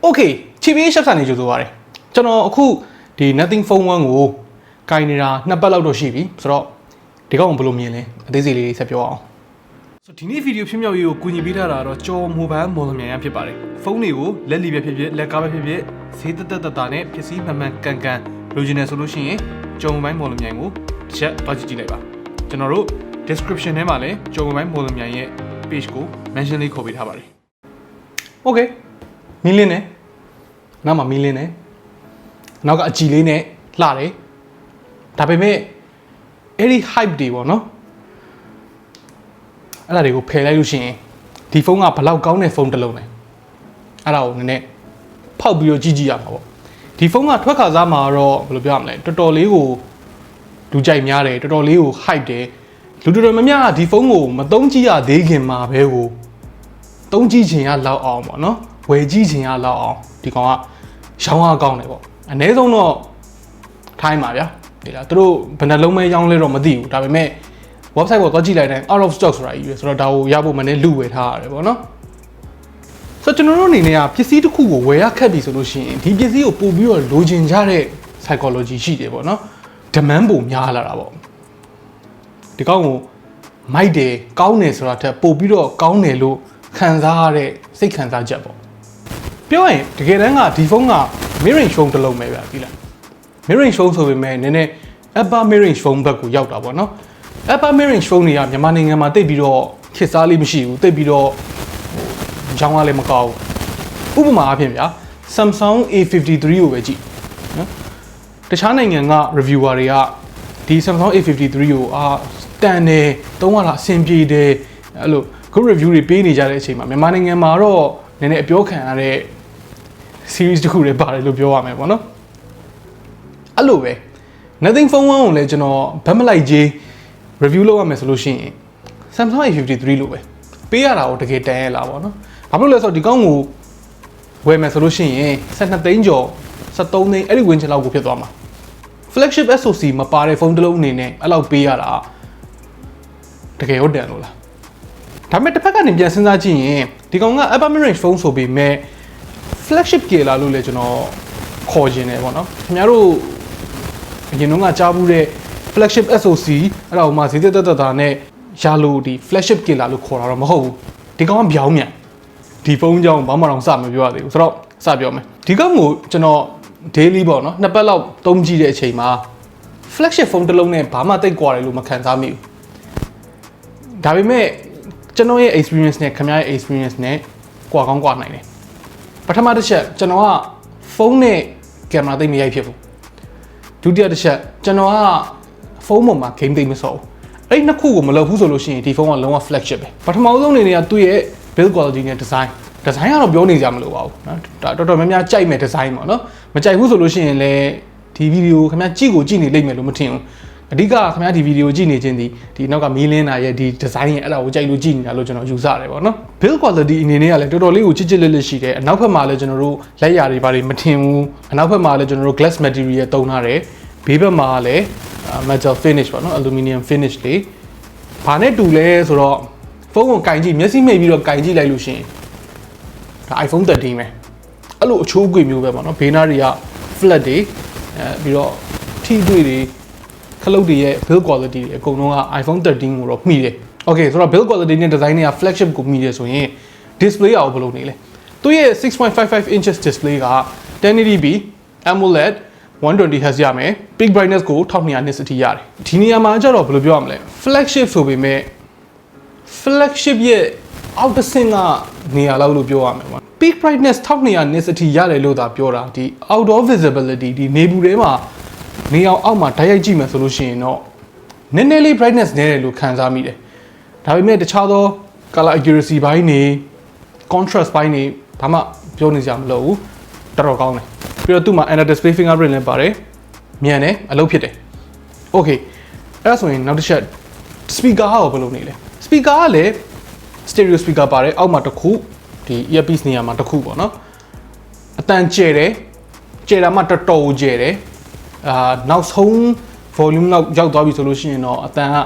Okay TBH Labs နေကြိုဆိုပါရစေကျွန်တော်အခုဒီ nothing phone 1ကိုကင်နေတာ2ပတ်လောက်တော့ရှိပြီဆိုတော့ဒီကောင်ဘယ်လိုမြင်လဲအသေးစိတ်လေးဆက်ပြောအောင်ဆိုဒီနေ့ဗီဒီယိုဖြစ်မြောက်ရေးကိုကူညီပေးထားတာတော့ကျော်မိုဘိုင်းမော်ဒယ်မြန်ရဖြစ်ပါတယ်ဖုန်းတွေကိုလက်လီပဲဖြစ်ဖြစ်လက်ကားပဲဖြစ်ဖြစ်ဈေးတက်တာနဲ့ပစ္စည်းမှန်မှန်ကန်ကန်လိုချင်တယ်ဆိုလို့ရှိရင်ကျော်မိုဘိုင်းမော်ဒယ်မြန်ကိုတစ်ချက်တွားကြည့်လိုက်ပါကျွန်တော်တို့ description ထဲမှာလည်းကျော်မိုဘိုင်းမော်ဒယ်မြန်ရဲ့ page ကို mention လေးခေါ်ပေးထားပါတယ် Okay မီလင်းနဲ့နောက်မှာမီလင်းနဲ့နောက်ကအကြည်လေးနဲ့လှတယ်ဒါပေမဲ့အဲ့ဒီ hype တွေပေါ့နော်အဲ့ဒါတွေကိုဖယ်လိုက်လို့ရှိရင်ဒီဖုန်းကဘလောက်ကောင်းတဲ့ဖုန်းတစ်လုံးလဲအဲ့ဒါကိုနည်းနည်းဖောက်ပြီးတော့ကြည့်ရမှာပေါ့ဒီဖုန်းကထွက်ခါစားမှာတော့ဘယ်လိုပြောရမလဲတော်တော်လေးကိုလူကြိုက်များတယ်တော်တော်လေးကို hype တယ်လူတော်တော်များများဒီဖုန်းကိုမသုံးကြည့်ရသေးခင်မှာပဲကိုသုံးကြည့်ချင်ရလောက်အောင်ပေါ့နော်ဝယ်ကြည့်ချင်ရလောက်အောင်ဒီကောင်ကရောင်းရကောင်းတယ်ပေါ့အနည်းဆုံးတော့ထိုင်းပါဗျာဒီလားသူတို့ဘယ်နှလုံးမဲရောင်းလဲတော့မသိဘူးဒါပေမဲ့ website ကိုသွားကြည့်လိုက်တိုင်း out of stock ဆိုတာကြီးပဲဆိုတော့ဒါကိုရဖို့မနေ့လူဝယ်ထားရတယ်ပေါ့နော်ဆိုတော့ကျွန်တော်တို့အနေနဲ့ကပစ္စည်းတစ်ခုကိုဝယ်ရခက်ပြီဆိုလို့ရှိရင်ဒီပစ္စည်းကိုပို့ပြီးတော့လိုချင်ကြတဲ့ psychology ရှိတယ်ပေါ့နော် demand ပုံများလာတာပေါ့ဒီကောင်ကိုမိုက်တယ်ကောင်းတယ်ဆိုတာထက်ပို့ပြီးတော့ကောင်းတယ်လို့ခံစားရတဲ့စိတ်ခံစားချက်ပေါ့ပြောရင်တကယ်တမ်းကဒီဖုန်းက mid-range phone တစ်လုံးပဲဗျာဒီလား mid-range phone ဆိုပေမဲ့နည်းနည်း upper mid-range phone ဘက်ကိုရောက်တာပေါ့နော် upper mid-range phone တွေကမြန်မာနိုင်ငံမှာတိတ်ပြီးတော့ခေတ်စားလေးမရှိဘူးတိတ်ပြီးတော့ရောင်းရလည်းမကောင်းဘူးဥပမာအဖြစ်ဗျာ Samsung A53 ကိုပဲကြည့်နော်တခြားနိုင်ငံက reviewer တွေကဒီ Samsung A53 ကိုတန်တယ်သုံးရတာအဆင်ပြေတယ်အဲ့လို good review တွေပေးနေကြတဲ့အချိန်မှာမြန်မာနိုင်ငံမှာတော့နည်းနည်းအပြောခံရတဲ့ series တစ်ခုတွေပါတယ်လို့ပြောရမယ်ပေါ့နော်အဲ့လိုပဲ nothing phone 1ကိုလည်းကျွန်တော်ဗတ်မလိုက်ကြီး review လုပ်ရမယ်ဆိုလို့ရှိရင် Samsung A53 လို့ပဲပေးရတာကိုတကယ်တန်ရလားပေါ့နော်ဘာဖြစ်လို့လဲဆိုတော့ဒီကောင်းကိုဝယ်မယ်ဆိုလို့ရှိရင်12သိန်းကျော်13သိန်းအဲ့ဒီဝင်းချင်လောက်ကိုဖြစ်သွားမှာ flagship SoC မပါတဲ့ဖုန်းတစ်လုံးအနေနဲ့အဲ့လောက်ပေးရတာတကယ်ဟုတ်တယ်လို့လားဒါပေမဲ့တစ်ဖက်ကနေပြန်စဉ်းစားကြည့်ရင်ဒီကောင်က upper mid-range phone ဆိုပေမဲ့ flagship ကလာလို့လည်းကျွန်တော်ခေါ်ခြင်းတယ်ပေါ့နော်ခင်ဗျားတို့အရင်တော့ကကြားဘူးတဲ့ flagship SoC အဲ့ဒါကိုမှဈေးသက်သက်တာနဲ့ရလို့ဒီ flagship ကလာလို့ခေါ်တာတော့မဟုတ်ဘူးဒီကောင်ကပြောင်းမြန်ဒီဖုန်းကြောင်းဘာမှတော့စမပြောရသေးဘူးဆိုတော့စပြောမယ်ဒီကောင်ကိုကျွန်တော် daily ပေါ့နော်နှစ်ပတ်လောက်သုံးကြည့်တဲ့အချိန်မှာ flagship phone တစ်လုံးနဲ့ဘာမှတိတ်ကွာတယ်လို့မခံစားမိဘူးဒါပေမဲ့ကျွန်တော်ရဲ့ experience နဲ့ခင်ဗျားရဲ့ experience နဲ့ကွာကောင်းကွာနိုင်တယ်ပထမတစ်ချက်ကျွန်တော်ကဖုန်းနဲ့ကင်မရာသိမရိုက်ဖြစ်ဘူးဒုတိယတစ်ချက်ကျွန်တော်ကဖုန်းပေါ်မှာ game သိမဆော့ဘူးအဲ့နှစ်ခုကိုမလုပ်ဘူးဆိုလို့ရှိရင်ဒီဖုန်းကလုံးဝ flagship ပဲပထမဆုံးအနေနဲ့ကသူ့ရဲ့ build quality နဲ့ design ကတော့ပြောနေကြမလို့ပါဘူးเนาะတော်တော်များများကြိုက်မဲ့ design ပေါ့เนาะမကြိုက်ဘူးဆိုလို့ရှိရင်လည်းဒီဗီဒီယိုခင်ဗျားကြည့်နေလိမ့်မယ်လို့မထင်ဘူးအဓိကခင်ဗျားဒီဗီဒီယိုကြည့်နေခြင်းဒီနောက်ကမီးလင်းတာရဲ့ဒီ design ရဲ့အဲ့ဒါကိုကြိုက်လို့ကြည့်နေတာလို့ကျွန်တော်ယူဆတယ်ပေါ့နော် build quality အနေနဲ့ကလည်းတော်တော်လေးကိုချစ်လစ်ရှိတယ်အနောက်ဘက်မှာလည်းကျွန်တော်တို့လက်ရာတွေဘာတွေမထင်ဘူးအနောက်ဘက်မှာလည်းကျွန်တော်တို့ glass material သုံးထားတယ်ဘေးဘက်မှာလည်း metal finish ပေါ့နော် aluminum finish တွေဘာနဲ့တူလဲဆိုတော့ဖုန်းကိုကင်ကြည့်မျက်စိမှိတ်ပြီးတော့ကင်ကြည့်လိုက်လို့ရှိရင်ဒါ iPhone 13ပဲအဲ့လိုအချိုးအကွေမျိုးပဲပေါ့နော်ဘေးနားတွေက flat တွေပြီးတော့ထိတွေ့တွေခလုတ်တွေရဲ့ build quality တွေအကုန်လုံးက iPhone 13ကိုတော့မှီတယ် Okay ဆိုတော့ build quality နဲ့ design တွေက flagship ကိုမှီတယ်ဆိုရင် display အောင်ဘယ်လိုနေလဲသူရဲ့ 6.55 inches display က 1080p AMOLED 120Hz ရမယ် peak brightness ကို1200 nits အထိရတယ်ဒီနေရာမှာကျတော့ဘယ်လိုပြောရမလဲ flagship ဆိုပေမဲ့ flagship ရဲ့အောက်တစ်ဆင့်ကနေရာလောက်လို့ပြောရမယ်ပေါ့ peak brightness 1200 nits အထိရတယ်လို့သာပြောတာဒီ outdoor visibility ဒီနေပူထဲမှာနေအောင်အောက်မှာဓာတ်ရိုက်ကြည့်မယ်ဆိုလို့ရှိရင်တော့နည်းနည်းလေး brightness နည်းတယ်လို့ခံစားမိတယ်ဒါပေမဲ့တခြားသော color accuracy ဘိုင်းနေ contrast ဘိုင်းနေဘာမှပြောနေကြမလို့တော်တော်ကောင်းတယ်ပြီးတော့သူ့မှာ under display fingerprint လည်းပါတယ်မြန်တယ်အလုပ်ဖြစ်တယ် Okay အဲ့ဒါဆိုရင်နောက်တစ်ချက် speaker ဟောဘယ်လိုနေလဲ speaker ကလည်း stereo speaker ပါတယ်အောက်မှာတစ်ခုဒီ earpiece နေရာမှာတစ်ခုပေါ့နော်အတန်ကျယ်တယ်ကျယ်တာမှတော်တော်ကျယ်တယ်နောက်ဆုံး volume လောက်ရောက်သွားပြီဆိုလို့ရှိရင်တော့အတန်က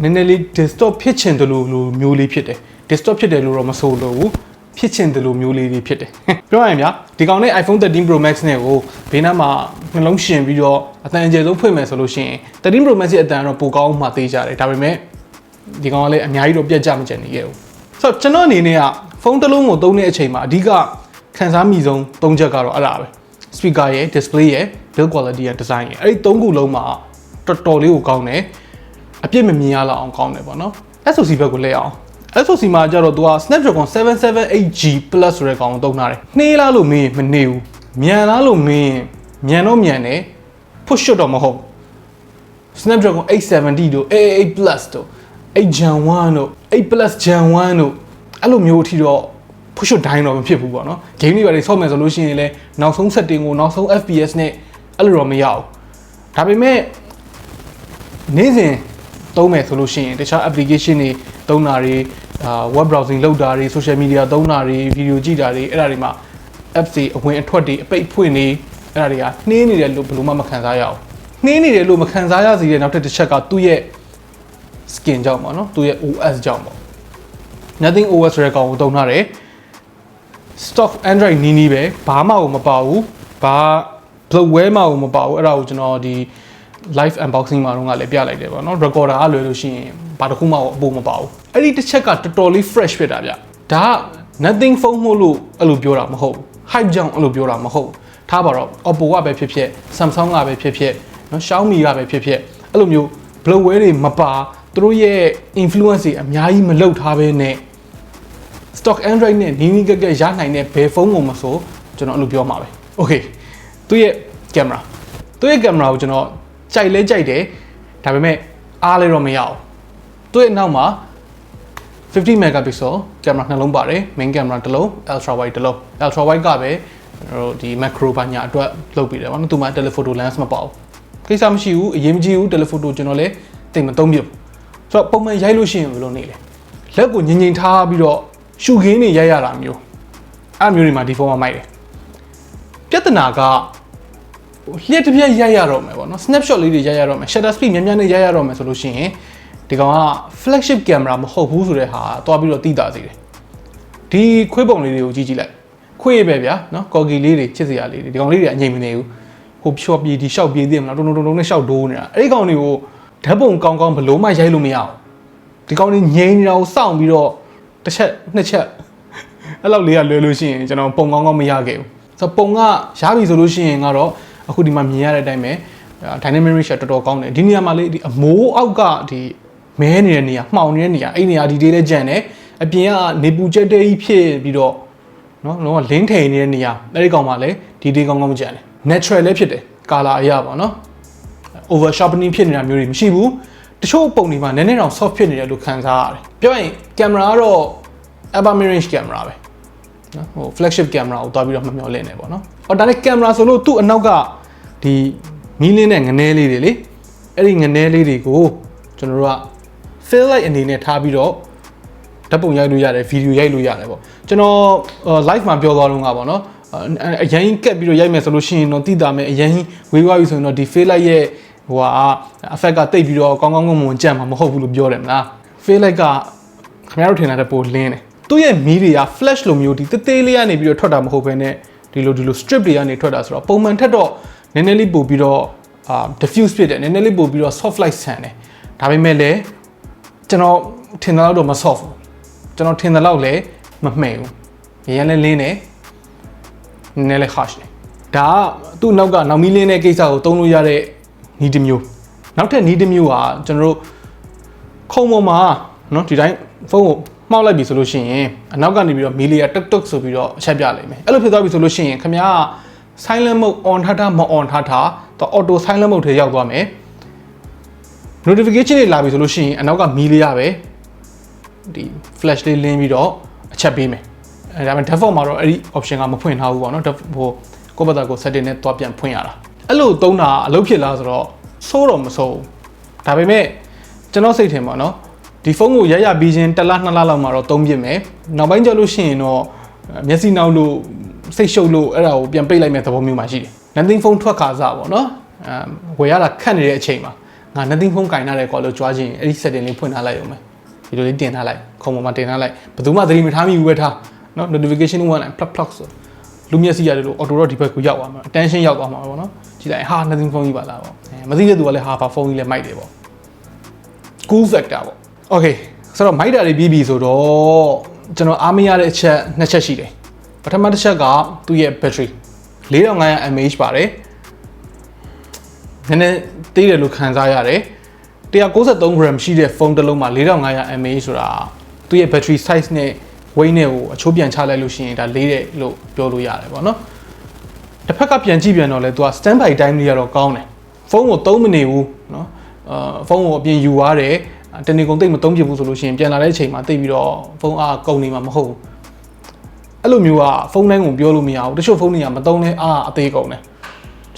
နည်းနည်းလေး distort ဖြစ်ချင်တယ်လို့မျိုးလေးဖြစ်တယ် distort ဖြစ်တယ်လို့တော့မဆိုလို့ဘူး ဖြစ်ချင်တယ်လို့မျိုးလေးတွေဖြစ်တယ်ပြောရရင်ဗျာဒီကောင်နဲ့ iPhone 13 Pro Max နဲ့ကိုဘေးနားမှာနှလုံးရှင်ပြီးတော့အတန်အကျယ်ဆုံးဖွင့်မယ်ဆိုလို့ရှိရင်13 Pro Max ရဲ့အတန်ကတော့ပိုကောင်းမှသိကြတယ်ဒါပေမဲ့ဒီကောင်ကလည်းအများကြီးတော့ပြတ်ကြမကျန်နေခဲ့ဘူးဆိုတော့ကျွန်တော်အနေနဲ့ကဖုန်းတစ်လုံးကိုသုံးတဲ့အချိန်မှာအဓိကခံစားမိဆုံး၃ချက်ကတော့အဲ့ဒါပဲ speaker ရဲ့ display ရဲ့ build quality ရဲ့ design ရဲ့အဲ့ဒီ၃ခုလုံးမှာတော်တော်လေးကိုကောင်းတယ်အပြည့်မမြင်ရလောက်အောင်ကောင်းတယ်ပေါ့နော် SoC ဘက်ကိုလဲအောင် SoC မှာကျတော့သူက Snapdragon 778G Plus ဆိုတဲ့ကောင်ကိုသုံးထားတယ်နှေးလားလို့မင်းမနေဘူးမြန်လားလို့မင်းမြန်တော့မြန်တယ် push shot တော့မဟုတ် Snapdragon 870တို့ 888 Plus တို့8 Gen 1တို့8 Plus Gen 1တို့အဲ့လိုမျိုးအထိတော့ push shot တိုင်းတော့မဖြစ်ဘူးပေါ့နော် game တွေပါတွေဆော့မယ်ဆိုလို့ရှိရင်လည်းနောက်ဆုံး setting ကိုနောက်ဆုံး FPS နဲ့အဲ့လိုတော့မရဘူးဒါပေမဲ့နေ့စဉ်သုံးမယ်ဆိုလို့ရှိရင်တခြား application တွေသုံးတာတွေweb browsing လုပ်တာတွေ social media သုံးတာတွေ video ကြည့်တာတွေအဲ့ဒါတွေမှာ apps တွေအဝင်အထွက်တွေအပိတ်ဖွင့်နေအဲ့ဒါတွေကနှင်းနေတယ်လို့ဘယ်လိုမှမခံစားရအောင်နှင်းနေတယ်လို့မခံစားရစေတဲ့နောက်တစ်ချက်ကသူ့ရဲ့ skin ကြောင့်ပေါ့နော်သူ့ရဲ့ OS ကြောင့်ပေါ့ nothing OS ဆိုတဲ့ကောင်ကိုသုံးထားတယ် stock Android နီးနီးပဲဘာမှမပါဘူးဘာ bloatware မှမပါဘူးအဲ့ဒါကိုကျွန်တော်ဒီ live unboxing မှာတော့လည်းပြလိုက်တယ်ပေါ့နော် recorder ကလွယ်လို့ရှိရင်ဘာတစ်ခုမှအပိုမပါဘူးအဲ့ဒီတစ်ချက်ကတော်တော်လေး fresh ဖြစ်တာဗျဒါက nothing phone မို့လို့အဲ့လိုပြောတာမဟုတ်ဘူး hype ကြောင့်အဲ့လိုပြောတာမဟုတ်ဘူးထားပါတော့ Oppo ကပဲဖြစ်ဖြစ် Samsung ကပဲဖြစ်ဖြစ်နော် Xiaomi ကပဲဖြစ်ဖြစ်အဲ့လိုမျိုး bloatware တွေမပါသူတို့ရဲ့ influence တွေအများကြီးမလောက်ထားဘဲနဲ့ stock Android နဲ့နီးနီးကက်ကက်ရနိုင်တဲ့ဘယ်ဖုန်းကိုမဆိုကျွန်တော်အဲ့လိုပြောမှာပဲ okay သူရဲ့ camera ကိုကျွန်တော်ကြိုက်လဲကြိုက်တယ်ဒါပေမဲ့အားလည်းတော့မရအောင်သူ့ရဲ့နောက်မှာ50 megapixel camera နှလုံးပါတယ် main camera တစ်လုံး ultra wide တစ်လုံး ultra wide ကပဲဒီ macro ဘာညာအတွက်လုပ်ပြီးတယ်ဗောနော်သူမှ telephoto lens မပါဘူးကိစ္စမရှိဘူးအရင်မကြည့်ဘူး telephoto ကျွန်တော်လည်းတိတ်မသုံးပြဘူးဆိုတော့ပုံမှန်ရိုက်လို့ရှိရင်ဘယ်လိုနေလဲလက်ကိုငင်ငင်ထားပြီးတော့ရှုခင်းနေရိုက်ရတာမျိုးအဲ့မျိုးတွေမှာဒီဖုန်းမှာမိုက်တယ်ပြဿနာကလျှက်တစ်ပြက်ရိုက်ရတော့မယ်ပေါ့နော် snapshot လေးတွေရိုက်ရတော့မယ် shutter speed မြန်မြန်နဲ့ရိုက်ရတော့မယ်ဆိုလို့ရှိရင်ဒီကောင်က flagship camera မဟုတ်ဘူးဆိုတဲ့ဟာတွားပြီးတော့သိတာစီတယ်ဒီခွေးပုံလေးတွေကိုကြည့်လိုက်ခွေးပဲဗျာနော်ကော်ဂီလေးတွေချစ်စရာလေးတွေဒီကောင်လေးတွေအငြိမ်မနေဘူးဟိုဖြောပြေဒီရှောက်ပြေးသေးမလားတုံနဲ့ရှောက်ဒိုးနေတာအဲ့ဒီကောင်တွေကိုဓာတ်ပုံကောင်းကောင်းဘလို့မှရိုက်လို့မရအောင်ဒီကောင်တွေငြိမ်နေတာကိုစောင့်ပြီးတော့တစ်ချက်နှစ်ချက်အဲ့လောက်လေးကလွယ်လို့ရှိရင်ကျွန်တော်ပုံကောင်းကောင်းမရခဲ့ဘူးဆိုတော့ပုံကရပြီဆိုလို့ရှိရင်ကတော့အခုဒီမှာမြင်ရတဲ့အတိုင်းပဲ dynamic range တော်တော်ကောင်းတယ်ဒီနေရာမှာလေဒီအမိုးအောက်ကဒီမဲနေတဲ့နေရာမှောင်နေတဲ့နေရာအဲ့နေရာဒီတေးလဲကြံတယ်အပြင်ကနေပူချက်တဲကြီးဖြစ်ပြီးတော့နော်လုံးဝလင်းထိန်နေတဲ့နေရာအဲ့ဒီကောင်မှလည်းဒီတေးကောင်းကောင်းမကြံတယ် natural လည်းဖြစ်တယ် color အရာပေါ့နော် over sharpening ဖြစ်နေတာမျိုးတွေမရှိဘူးတချို့ပုံတွေမှာနည်းနည်းတော့ soft ဖြစ်နေတယ်လို့ခံစားရတယ်ပြောရင် camera ကတော့ upper mid range camera ပဲနော်ဟို flagship camera ကိုတွားပြီးတော့မမျှော်လင့်နေပေါ့နော်အော်ဒါနဲ့ camera ဆိုလို့သူ့အနောက်ကဒီမီးလင်းတဲ့ငနဲလေးတွေလေအဲ့ဒီငနဲလေးတွေကိုကျွန်တော်တို့က fill light အနေနဲ့ထားပြီးတော့ဓာတ်ပုံရိုက်လို့ရတယ်ဗီဒီယိုရိုက်လို့ရတယ်ပေါ့ကျွန်တော် live မှာပြောသွားတော့ကပေါ့နော်အရင်ကက်ပြီးတော့ရိုက်မယ်ဆိုလို့ရှိရင်တော့တိတာမယ်အရင်ဝေးသွားပြီဆိုရင်တော့ဒီ fill light ရဲ့ဟိုဟာ effect ကတိတ်ပြီးတော့ကောင်းကောင်းမွန်ကြံမှာမဟုတ်ဘူးလို့ပြောတယ်မလား fill light ကခင်ဗျားတို့ထင်တာတဲ့ပိုလင်းတယ်သူ့ရဲ့မီးတွေက flash လိုမျိုးဒီတေးသေးလေးကနေပြီးတော့ထွက်တာမဟုတ်ဘဲနဲ့ဒီလို strip တွေကနေထွက်တာဆိုတော့ပုံမှန်ထက်တော့နည်းနည်းလေးပို့ပြီးတော့diffuse ဖြစ်တယ်နည်းနည်းလေးပို့ပြီးတော့ soft light ဆန်တယ်ဒါပေမဲ့လည်းကျွန်တော်ထင်တယ်တော့မ soft ဘူးကျွန်တော်ထင်တယ်လို့လည်းမမှန်ဘူးရန်လည်းလင်းတယ်နည်းနည်းလေး harsh တယ်ဒါကသူ့နောက်ကနောက်မီးလင်းတဲ့ကိစ္စကိုသုံးလို့ရတဲ့နီးတစ်မျိုးနောက်ထပ်နီးတစ်မျိုးကကျွန်တော်တို့ခုံပေါ်မှာနော်ဒီတိုင်းဖုန်းကိုမှောက်လိုက်ပြီဆိုလို့ရှိရင်အနောက်ကနေပြီးတော့မီလီယာတက်တက်ဆိုပြီးတော့အချက်ပြလိုက်မယ်အဲ့လိုဖြစ်သွားပြီဆိုလို့ရှိရင်ခင်ဗျား silent mode on ထားမ on ထားတော့ auto silent mode ထဲရောက်သွားမယ် notification တွေလာပြီဆိုလို့ရှိရင်အနောက်ကမီလီယာပဲဒီ flash လေးလင်းပြီးတော့အချက်ပေးမယ်အဲဒါပေမဲ့ default မှာတော့အဲ့ဒီ option ကမဖွင့်ထားဘူးပေါ့နော်ဟိုကိုယ့်ဘက်ကကို setting နဲ့တွားပြန်ဖွင့်ရတာအဲ့လိုသုံးတာအလုပ်ဖြစ်လားဆိုတော့စိုးတော့မစိုးဒါပေမဲ့ကျွန်တော်စိတ်ထင်ပါနော်ဒီဖုန်းကိုရပြီးချင်း1လ2လလောက်မှာတော့သုံးပြစ်မယ်နောက်ပိုင်းကျလို့ရှိရင်တော့မျက်စိနောက်လို့စိတ်ရှုပ်လို့အဲ့ဒါကိုပြန်ပိတ်လိုက်မဲ့သဘောမျိုးမှရှိတယ် nothing phone ထွက်ခါစားပေါ့နော်ဝယ်ရတာခက်နေတဲ့အချိန်မှာငါ nothing phone ကင်ထားတယ်ကောလို့ကြွားချင်းအဲ့ဒီ setting လေးဖွင့်ထားလိုက်ရုံပဲဒီလိုလေးတင်ထားလိုက်ခုံပေါ်မှာတင်ထားလိုက်ဘယ်သူမှသတိမထားမိဘူးပဲထား နော် notification ဝင်လာ plug plug ဆိုလူမျက်စိရတယ်လို့ auto တော့ဒီဘက်ကိုရောက်သွားမှာ attention ရောက်သွားမှာပေါ့နော်ကြည့်လိုက်ဟာ nothing phone ကြီးပါလားပေါ့မသိတဲ့သူကလည်းဟာဖုန်းကြီးလည်းမိုက်တယ်ပေါ့ cool factor ပေါ့ okay ဆိုတော့မိုက်တာတွေပြီးပြီဆိုတော့ကျွန်တော်အားမရတဲ့အချက်နှစ်ချက်ရှိတယ်ပထမတစ်ချက်ကသူ့ရဲ့ battery 4500 mAh ပါတယ်နည်းနည်းသေးတယ်လို့ခံစားရတယ်193 gram ရှိတဲ့ဖုန်းတစ်လုံးမှာ4500 mAh ဆိုတာသူ့ရဲ့ battery size နဲ့ weight နဲ့ကိုအချိုးပြန်ချလိုက်လို့ရှိရင်ဒါလေးတယ်လို့ပြောလို့ရတယ်ပေါ့နော်တစ်ဖက်ကပြန်ကြည့်ပြန်တော့လဲသူက standby time လေးရတော့ကောင်းတယ်ဖုန်းကို3မိနစ်ဘူးနော်ဖုန်းကိုအပြင်ယူရတယ်တနေ့ကုန်သိပ်မသုံးပြဘူးဆိုလို့ရှိရင်ပြန်လာတဲ့အချိန်မှာသိပြီးတော့ဖုန်းအားကုန်နေမှာမဟုတ်ဘူးအဲ့လိုမျိုးကဖုန်းတိုင်းကိုပြောလို့မရဘူးတချို့ဖုန်းတွေကမသုံးလဲအားအသေးကုန်တယ်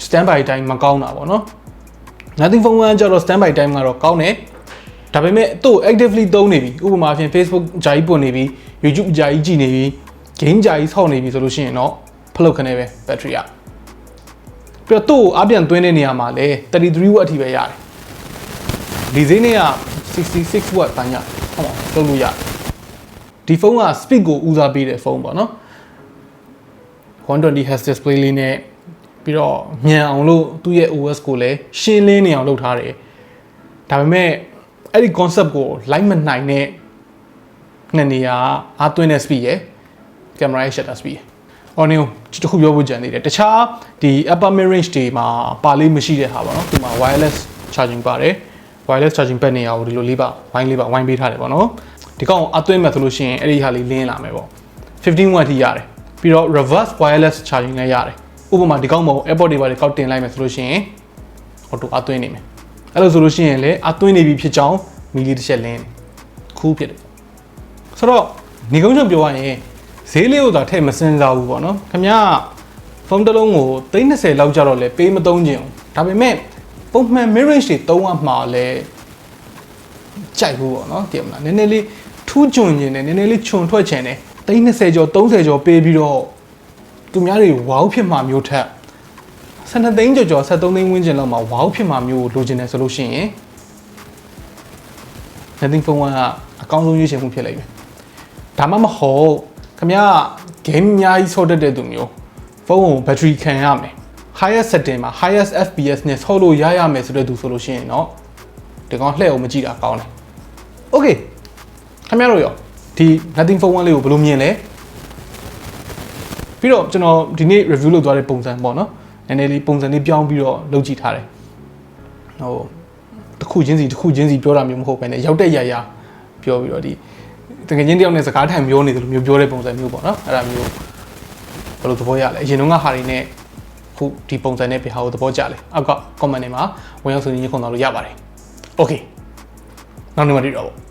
standby time မကောင်းတာပေါ့နော် nothing phone 1ကျတော့ standby time ကတော့ကောင်းတယ်ဒါပေမဲ့သူ့ actively သုံးနေပြီဥပမာအဖြစ် Facebook ဂျာကြီးပွင့်နေပြီ YouTube ဂျာကြီးကြည့်နေပြီ game ဂျာကြီးဆောက်နေပြီဆိုလို့ရှိရင်တော့ဖလုတ်ခနဲ့ပဲ battery ကပြီးတော့သူ့အပြန်သွင်းတဲ့နေရာမှာလည်း33 watt အထိပဲရတယ်ဒီဈေးနဲ့က66 watt တန်းရဟုတ်ပါလုံးလို့ရတယ်ဒီဖုန်းက speed ကိုဦးစားပေးတဲ့ဖုန်းပေါ့နော်120 Hz display လေးနဲ့ပြီးတော့မြန်အောင်လို့သူ့ရဲ့ OS ကိုလည်းရှင်းလင်းနေအောင်လုပ်ထားတယ်ဒါပေမဲ့အဲ့ဒီ concept ကို like မနိုင်တဲ့နှစ်နေရာအားသွင်းတဲ့ speed ရယ် camera ရဲ့ shutter speed အော်နေတခုပြောဖို့ကြံသေးတယ်တခြားဒီ upper mid range တွေမှာပါလေးမရှိတဲ့ဟာပေါ့နော်ဒီမှာ wireless charging ပါတယ် wireless charging pad နေရာကိုဒီလိုလေးပါဝိုင်းပေးထားတယ်ပေါ့နော်ဒီကောင်အသွင်းမဲ့ဆိုလို့ရှိရင်အဲ့ဒီဟာလေးလင်းလာမယ်ပေါ့15 watt ထိရတယ်ပြီးတော့ reverse wireless charging လည်းရတယ်ဥပမာဒီကောင်မဟုတ် airport တွေပါလေကောက်တင်လိုက်မယ်ဆိုလို့ရှိရင် auto အသွင်းနေမယ်အဲ့လိုဆိုလို့ရှိရင်လည်းအသွင်းနေပြီဖြစ်ကြောင်းမီလီတစ်ချက်လင်းခူးဖြစ်တယ်ဆိုတော့နေကုန်းချုပ်ပြောရရင်ဈေးလေးကိုသာထည့်မစင်စားဘူးပေါ့နော်ခင်ဗျာဖုန်းတစ်လုံးကို30လောက်ကြတော့လဲပေးမသုံးချင်ဘူးဒါပေမဲ့ပုံမှန် mid range တွေသုံးရမှာလဲကြိုက်ဘူးပေါ့နော်တည်မလားနည်းနည်းလေးထူးချွန်ခြင်းနဲ့နည်းနည်းလေးခြုံထွက်ခြင်းနဲ့30ကျော်30ကျော်ပေးပြီးတော့သူများတွေဝေါဖြစ်မှာမျိုးထက်12သိန်းကျော်13သိန်းဝန်းကျင်လောက်မှာဝေါဖြစ်မှာမျိုးလိုချင်တယ်ဆိုလို့ရှိရင် nothing phone ကအကောင်းဆုံးရွေးချယ်မှုဖြစ်လိမ့်မယ်ဒါမှမဟုတ်ခင်ဗျာ game အများကြီးဆော့တတ်တဲ့သူမျိုးဖုန်းကို battery ခံရမယ် highest setting မှာ highest fps နဲ့ဆော့လို့ရမယ်ဆိုတဲ့သူဆိုလို့ရှိရင်တော့ဒီကောင်လှည့်အောင်မကြည့်တာကောင်းတယ် okay ခင်ဗျားတို့ရောဒီ nothing phone 1လေးကိုဘယ်လိုမြင်လဲပြီးတော့ကျွန်တော်ဒီနေ့ review လုပ်သွားတဲ့ပုံစံပေါ့နော်နည်းနည်းလေးပုံစံလေးပြောင်းပြီးတော့လုပ်ကြည့်ထားတယ်ဟိုတစ်ခုချင်းစီပြောတာမျိုးမဟုတ်ဘဲနဲ့ရောက်တဲ့ရာပြောပြီးတော့ဒီတကယ်ချင်းတယောက်နဲ့စကားထိုင်ပြောနေတယ်လို့မျိုးပြောတဲ့ပုံစံမျိုးပေါ့နော်အဲ့ဒါမျိုးဘယ်လိုသဘောရလဲအရင်တော့ဟာတွေနဲ့ခုဒီပုံစံနဲ့ပြဟာကိုသဘောကျလဲအောက်က comment တွေမှာဝင်ရောက်ဆွေးနွေးခွင့်တော်လို့ရပါတယ် okay နောက်နေ့မှတွေ့တော့ပေါ့